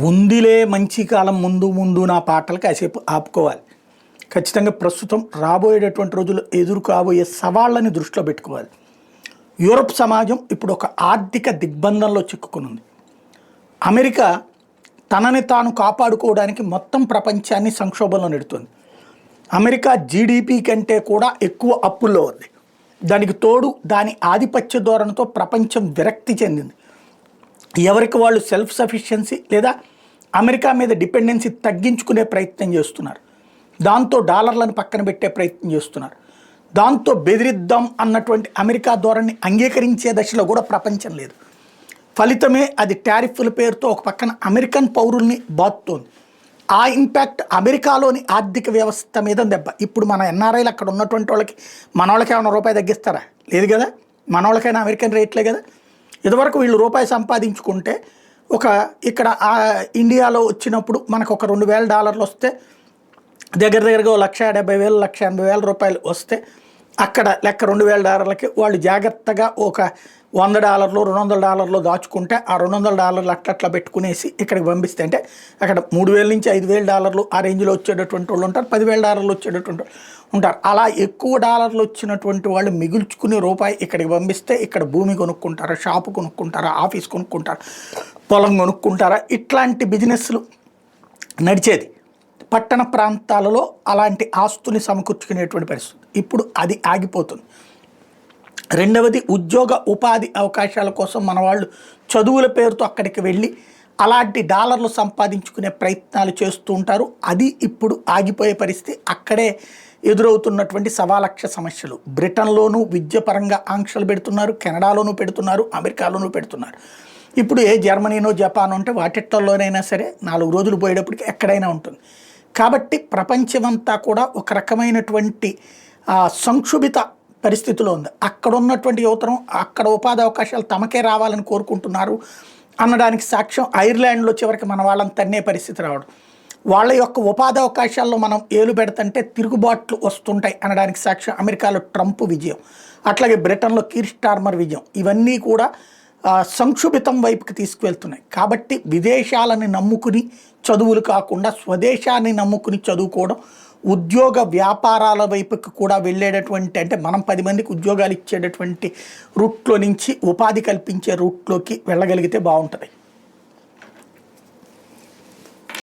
ఉందిలే మంచి కాలం ముందు ముందు నా పాటలు కాసేపు ఆపుకోవాలి. ఖచ్చితంగా ప్రస్తుతం రాబోయేటటువంటి రోజులు ఎదురు కాబోయే సవాళ్ళని దృష్టిలో పెట్టుకోవాలి. యూరప్ సమాజం ఇప్పుడు ఒక ఆర్థిక దిగ్బంధంలో చిక్కుకునుంది. అమెరికా తనని తాను కాపాడుకోవడానికి మొత్తం ప్రపంచాన్ని సంక్షోభంలో నెడుతుంది. అమెరికా జీడిపి కంటే కూడా ఎక్కువ అప్పుల్లో ఉంది. దానికి తోడు దాని ఆధిపత్య ధోరణితో ప్రపంచం విరక్తి చెందింది. ఎవరికి వాళ్ళు సెల్ఫ్ సఫిషియన్సీ లేదా అమెరికా మీద డిపెండెన్సీ తగ్గించుకునే ప్రయత్నం చేస్తున్నారు. దాంతో డాలర్లను పక్కన పెట్టే ప్రయత్నం చేస్తున్నారు. దాంతో బెదిరిద్దాం అన్నటువంటి అమెరికా ధోరణిని అంగీకరించే దశలో కూడా ప్రపంచం లేదు. ఫలితమే అది టారిఫ్ల పేరుతో ఒక పక్కన అమెరికన్ పౌరుల్ని బాదుతోంది. ఆ ఇంపాక్ట్ అమెరికాలోని ఆర్థిక వ్యవస్థ మీద దెబ్బ. ఇప్పుడు మన ఎన్ఆర్ఐలు అక్కడ ఉన్నటువంటి వాళ్ళకి మన వాళ్ళకి ఏమైనా రూపాయి తగ్గిస్తారా? లేదు కదా. మన వాళ్ళకైనా అమెరికన్ రేట్లే కదా. ఇదివరకు వీళ్ళు రూపాయి సంపాదించుకుంటే ఇక్కడ ఇండియాలో వచ్చినప్పుడు మనకు ఒక $2,000 వస్తే దగ్గరగా $1,70,000 $1,80,000 రూపాయలు వస్తే అక్కడ లెక్క $2,000కి వాళ్ళు జాగ్రత్తగా ఒక $100 $200 దాచుకుంటే ఆ $200 అట్లా పెట్టుకునేసి ఇక్కడికి పంపిస్తే అంటే అక్కడ $3,000 నుంచి $5,000 ఆ రేంజ్లో వచ్చేటటువంటి వాళ్ళు ఉంటారు, $10,000 వచ్చేటటువంటి ఉంటారు. అలా ఎక్కువ డాలర్లు వచ్చినటువంటి వాళ్ళు మిగుల్చుకునే రూపాయి ఇక్కడికి పంపిస్తే ఇక్కడ భూమి కొనుక్కుంటారా, షాపు కొనుక్కుంటారా, ఆఫీస్ కొనుక్కుంటారా, పొలం కొనుక్కుంటారా, ఇట్లాంటి బిజినెస్లు నడిచేది. పట్టణ ప్రాంతాలలో అలాంటి ఆస్తుని సమకూర్చుకునేటువంటి పరిస్థితి. ఇప్పుడు అది ఆగిపోతుంది. రెండవది, ఉద్యోగ ఉపాధి అవకాశాల కోసం మన వాళ్ళు చదువుల పేరుతో అక్కడికి వెళ్ళి అలాంటి డాలర్లు సంపాదించుకునే ప్రయత్నాలు చేస్తూ ఉంటారు. అది ఇప్పుడు ఆగిపోయే పరిస్థితి. అక్కడే ఎదురవుతున్నటువంటి సవాలక్ష సమస్యలు. బ్రిటన్లోనూ విద్యపరంగా ఆంక్షలు పెడుతున్నారు, కెనడాలోనూ పెడుతున్నారు, అమెరికాలోనూ పెడుతున్నారు. ఇప్పుడు జర్మనీనో జపానో అంటే వాటిట్లలోనైనా సరే 4 రోజులు పోయేటప్పటికి ఎక్కడైనా ఉంటుంది. కాబట్టి ప్రపంచమంతా కూడా ఒక రకమైనటువంటి సంక్షుభిత పరిస్థితిలో ఉంది. అక్కడ ఉన్నటువంటి యువతరం అక్కడ ఉపాధి అవకాశాలు తమకే రావాలని కోరుకుంటున్నారు అనడానికి సాక్ష్యం ఐర్లాండ్లో చివరికి మన వాళ్ళని తన్నే పరిస్థితి రావడం. వాళ్ళ యొక్క ఉపాధి అవకాశాల్లో మనం ఏలు పెడుతుంటే తిరుగుబాట్లు వస్తుంటాయి అనడానికి సాక్ష్యం అమెరికాలో ట్రంప్ విజయం, అట్లాగే బ్రిటన్లో కీర్ స్టార్మర్ విజయం. ఇవన్నీ కూడా సంక్షుభితం వైపుకి తీసుకువెళ్తున్నాయి. కాబట్టి విదేశాలని నమ్ముకుని చదువులు కాకుండా స్వదేశాన్ని నమ్ముకుని చదువుకోవడం, ఉద్యోగ వ్యాపారాల వైపుకి కూడా వెళ్ళేటటువంటి అంటే మనం 10 మందికి ఉద్యోగాలు ఇచ్చేటటువంటి రూట్లో నుంచి ఉపాధి కల్పించే రూట్లోకి వెళ్ళగలిగితే బాగుంటుంది.